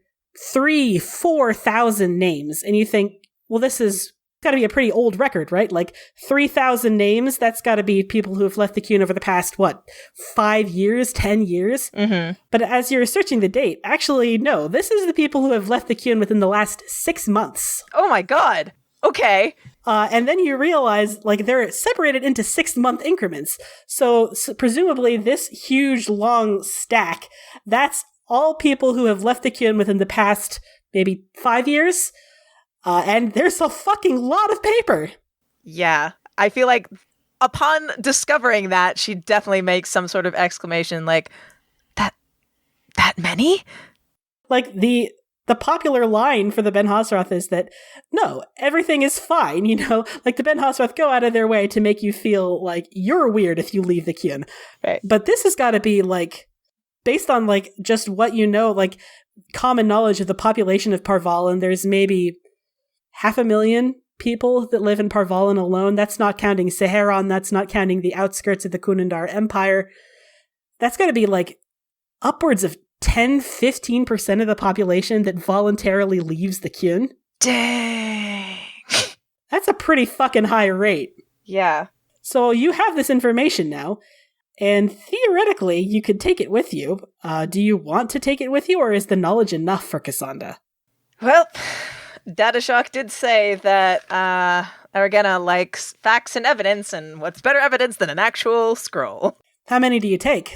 3,000-4,000 names. And you think, well, this is got to be a pretty old record, right? Like, 3,000 names, that's got to be people who have left the Kyun over the past, 5 years, 10 years? But as you're searching the date, actually, no, this is the people who have left the Kyun within the last 6 months. Oh my god. Okay. And then you realize, like, they're separated into 6-month increments. So presumably this huge, long stack, that's all people who have left the Kyun within the past maybe 5 years. And there's a fucking lot of paper. Yeah. I feel like upon discovering that, she definitely makes some sort of exclamation like, that many? Like, the popular line for the Ben-hassrath is that, no, everything is fine, Like, the Ben-hassrath go out of their way to make you feel like you're weird if you leave the Kyun. Right. But this has got to be, like, based on, like, just what you know, like, common knowledge of the population of Parvalan, there's maybe 500,000 people that live in Parvalan alone. That's not counting Seheron, that's not counting the outskirts of the Kunundar Empire. That's got to be, like, upwards of 10-15% of the population that voluntarily leaves the Kyun. Dang. That's a pretty fucking high rate. Yeah. So you have this information now, and theoretically you could take it with you. Do you want to take it with you, or is the knowledge enough for Cassandra? Well, Data Shock did say that Aragena likes facts and evidence, and what's better evidence than an actual scroll? How many do you take?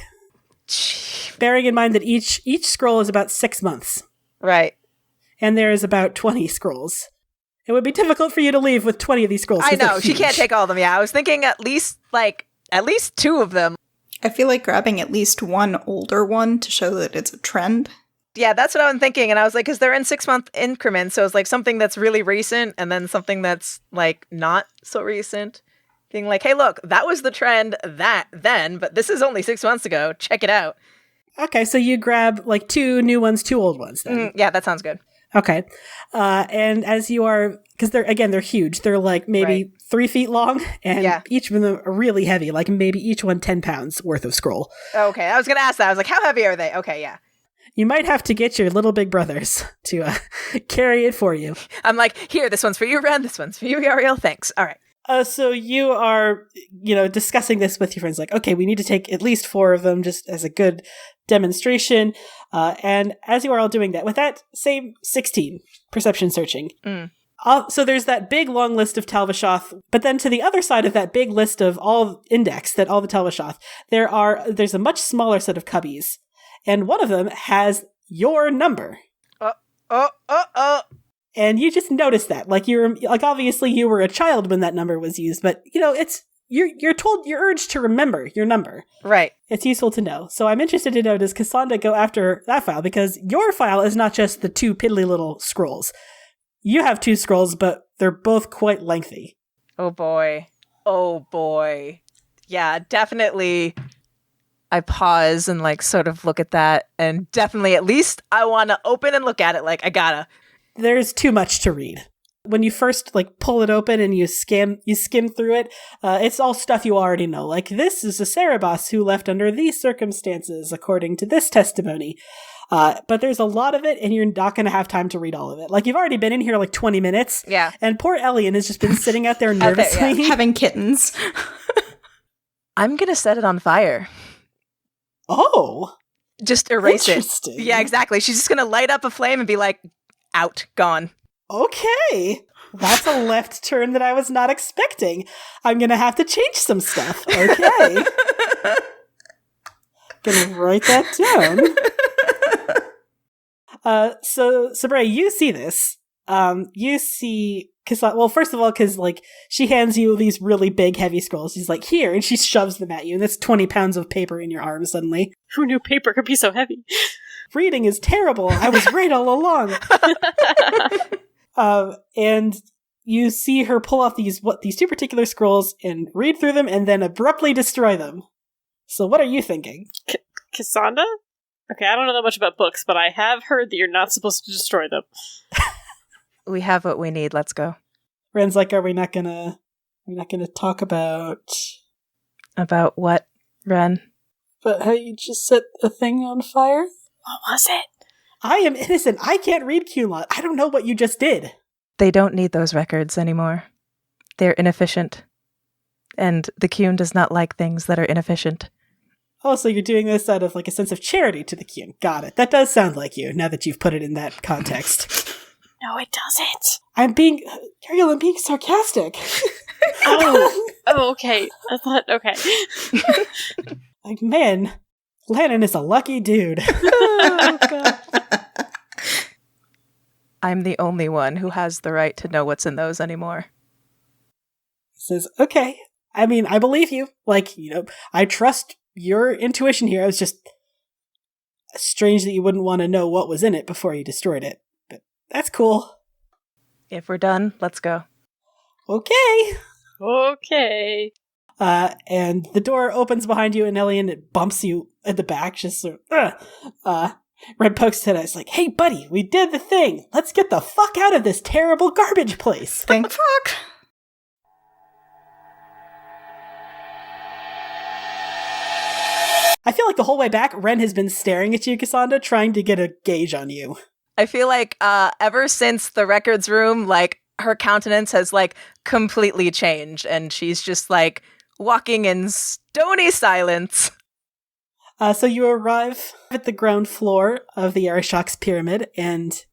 Bearing in mind that each scroll is about 6 months. Right. And there is about 20 scrolls. It would be difficult for you to leave with 20 of these scrolls. I know, she can't take all of them. Yeah, I was thinking at least 2 of them. I feel like grabbing at least one older one to show that it's a trend. Yeah, that's what I'm thinking. And I was like, because they're in 6-month increments. So it's like something that's really recent and then something that's like not so recent. Being like, hey, look, that was the trend then, but this is only 6 months ago. Check it out. Okay, so you grab like 2 new ones, 2 old ones then. Yeah, that sounds good. Okay. And as you are, because they're huge. They're like maybe 3 feet long, and each of them are really heavy, like maybe each one 10 pounds worth of scroll. Okay, I was going to ask that. I was like, how heavy are they? Okay, yeah. You might have to get your little big brothers to carry it for you. I'm like, here, this one's for you, Ren. This one's for you, Ariel. Thanks. All right. So you are, discussing this with your friends, like, okay, we need to take at least 4 of them just as a good demonstration. And as you are all doing that, with that same 16 perception searching. So there's that big long list of Talvashoth, but then to the other side of that big list of all index, that all the Talvashoth, there's a much smaller set of cubbies. And one of them has your number. And you just noticed that, like obviously you were a child when that number was used, but you're urged to remember your number. Right. It's useful to know. So I'm interested to know, does Cassandra go after that file? Because your file is not just the 2 piddly little scrolls. You have 2 scrolls, but they're both quite lengthy. Oh boy. Yeah, definitely I pause and like sort of look at that, and definitely at least I want to open and look at it. Like I gotta. There's too much to read. When you first like pull it open and you skim through it, it's all stuff you already know. Like, this is a Cerebos who left under these circumstances, according to this testimony. But there's a lot of it, and you're not going to have time to read all of it. Like, you've already been in here like 20 minutes. Yeah. And poor Elian has just been sitting out there nervously. Having kittens. I'm gonna set it on fire. Oh. Just erase it. Interesting. Yeah, exactly. She's just gonna light up a flame and be like, out, gone. Okay. That's a left turn that I was not expecting. I'm going to have to change some stuff. Okay. Gonna write that down. So Bray, you see this. You see, well, first of all, because like she hands you these really big, heavy scrolls. She's like, here, and she shoves them at you, and that's 20 pounds of paper in your arm suddenly. Who knew paper could be so heavy? Reading is terrible. I was right all along. And you see her pull off these two particular scrolls and read through them, and then abruptly destroy them. So, what are you thinking, Cassandra? Okay, I don't know that much about books, but I have heard that you're not supposed to destroy them. We have what we need. Let's go. Ren's like, are we not gonna talk about what, Ren? But how you just set a thing on fire? What was it? I am innocent. I can't read Q-Lot. I don't know what you just did. They don't need those records anymore. They're inefficient. And the Qun does not like things that are inefficient. Oh, so you're doing this out of like a sense of charity to the Qun. Got it. That does sound like you, now that you've put it in that context. No, it doesn't. Ariel, I'm being sarcastic. Oh, okay. I thought, okay. Like, man, Lannon is a lucky dude. Oh, God. I'm the only one who has the right to know what's in those anymore. He says, okay. I mean, I believe you. Like, I trust your intuition here. It was just strange that you wouldn't want to know what was in it before you destroyed it. But that's cool. If we're done, let's go. Okay. Okay. And the door opens behind you, and Elian, it bumps you at the back, just sort of, Red pokes his head out. It's like, hey, buddy, we did the thing. Let's get the fuck out of this terrible garbage place. Thank fuck. I feel like the whole way back, Ren has been staring at you, Cassandra, trying to get a gauge on you. I feel like ever since the records room, like, her countenance has, like, completely changed, and she's just, like, walking in stony silence. So you arrive at the ground floor of the Arishok's pyramid, and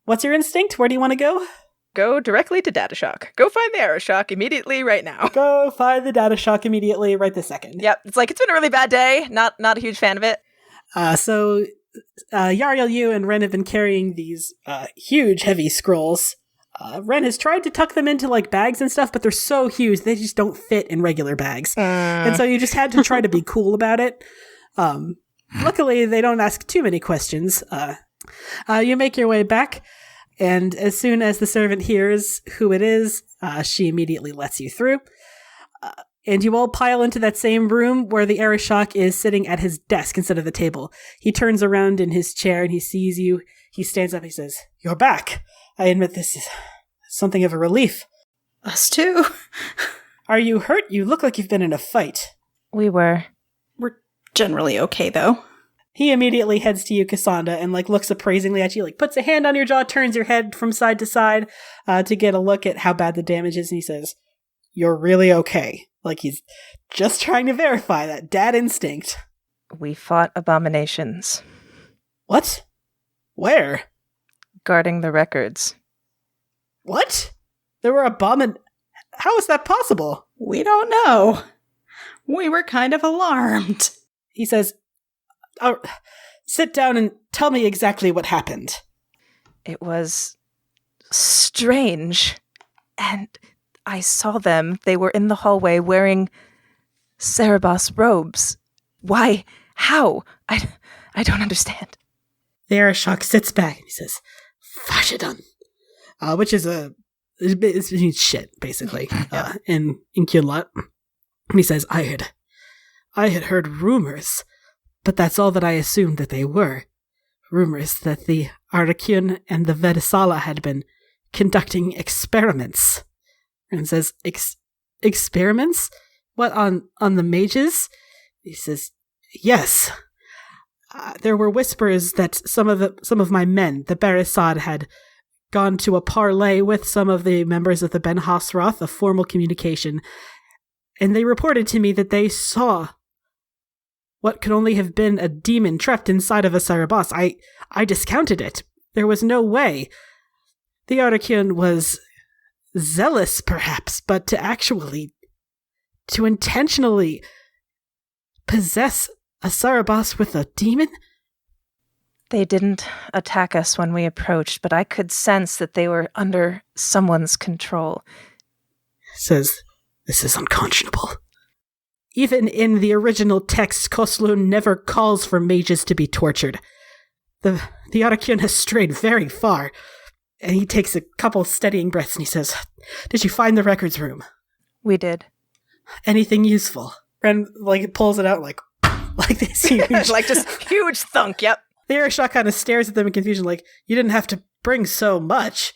what's your instinct? Where do you want to go? Go directly to Data Shock. Go find the Arishok immediately right now. Go find the Data Shock immediately right this second. Yep, it's like, it's been a really bad day. Not a huge fan of it. So Yariel, you and Ren have been carrying these huge, heavy scrolls. Ren has tried to tuck them into like bags and stuff, but they're so huge they just don't fit in regular bags. And so you just had to try to be cool about it. Luckily, they don't ask too many questions. You make your way back, and as soon as the servant hears who it is, she immediately lets you through. And you all pile into that same room where the Arishok is sitting at his desk instead of the table. He turns around in his chair and he sees you. He stands up and he says, "You're back. I admit this is something of a relief." Us too. "Are you hurt? You look like you've been in a fight." We were. We're generally okay, though. He immediately heads to you, Cassandra, and like looks appraisingly at you, like puts a hand on your jaw, turns your head from side to side to get a look at how bad the damage is, and he says, "You're really okay." Like he's just trying to verify that dad instinct. We fought abominations. What? Where? Guarding the records. What? There were How is that possible? We don't know. We were kind of alarmed. He says, "Oh, sit down and tell me exactly what happened." It was strange. And I saw them. They were in the hallway wearing Cerebos robes. Why? How? I don't understand. The Arishok sits back and he says, "Fashidun," which is it means shit, basically, in Q-Lot. And he says, I had heard rumors But that's all that I assumed that they were. Rumors that the Ardakyun and the Vedasala had been conducting experiments. And says, experiments? What, on the mages? He says, yes. There were whispers that some of my men, the Barasad, had gone to a parley with some of the members of the Ben-hassrath, a formal communication, and they reported to me that they saw what could only have been a demon trapped inside of a Sarabas. I discounted it. There was no way. The Ardakyun was zealous, perhaps, but to intentionally possess a Sarabas with a demon? They didn't attack us when we approached, but I could sense that they were under someone's control. Says, this is unconscionable. Even in the original text, Koslun never calls for mages to be tortured. The Ardakyun has strayed very far. And he takes a couple steadying breaths and he says, did you find the records room? We did. Anything useful? Ren, pulls it out like this huge... just huge thunk, yep. The Arishok kind of stares at them in confusion you didn't have to bring so much.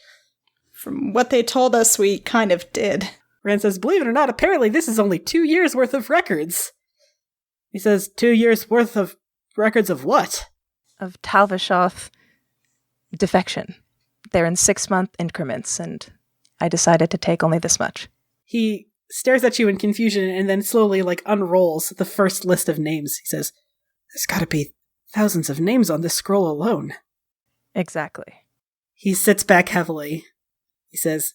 From what they told us, we kind of did. Ren says, believe it or not, apparently this is only 2 years' worth of records. He says, 2 years' worth of records of what? Of Talvishoth defection. They're in 6-month increments, and I decided to take only this much. He stares at you in confusion and then slowly, unrolls the first list of names. He says, there's gotta be thousands of names on this scroll alone. Exactly. He sits back heavily. He says,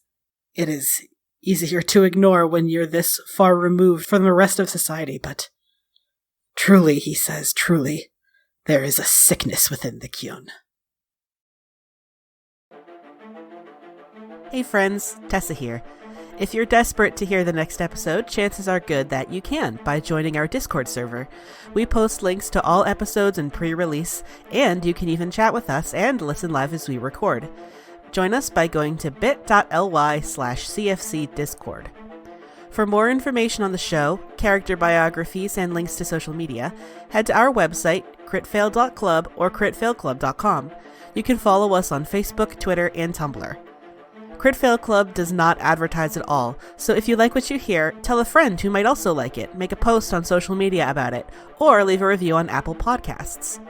it is easier to ignore when you're this far removed from the rest of society, but truly, he says, truly, there is a sickness within the Kyun. Hey friends, Tessa here. If you're desperate to hear the next episode, chances are good that you can by joining our Discord server. We post links to all episodes and pre-release, and you can even chat with us and listen live as we record. Join us by going to bit.ly/CFCDiscord. For more information on the show, character biographies, and links to social media, head to our website, critfail.club or critfailclub.com. You can follow us on Facebook, Twitter, and Tumblr. Crit Fail Club does not advertise at all, so if you like what you hear, tell a friend who might also like it, make a post on social media about it, or leave a review on Apple Podcasts.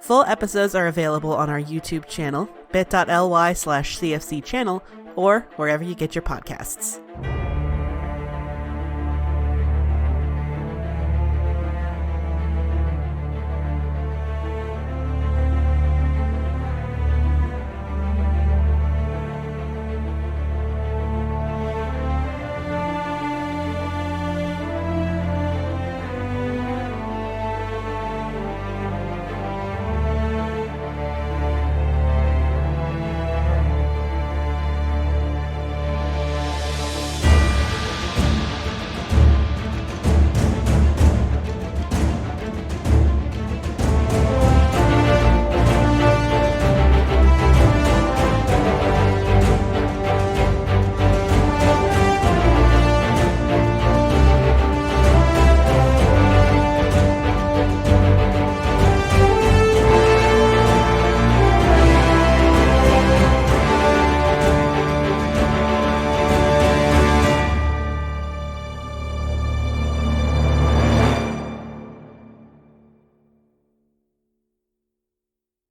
Full episodes are available on our YouTube channel, bit.ly/CFC channel, or wherever you get your podcasts.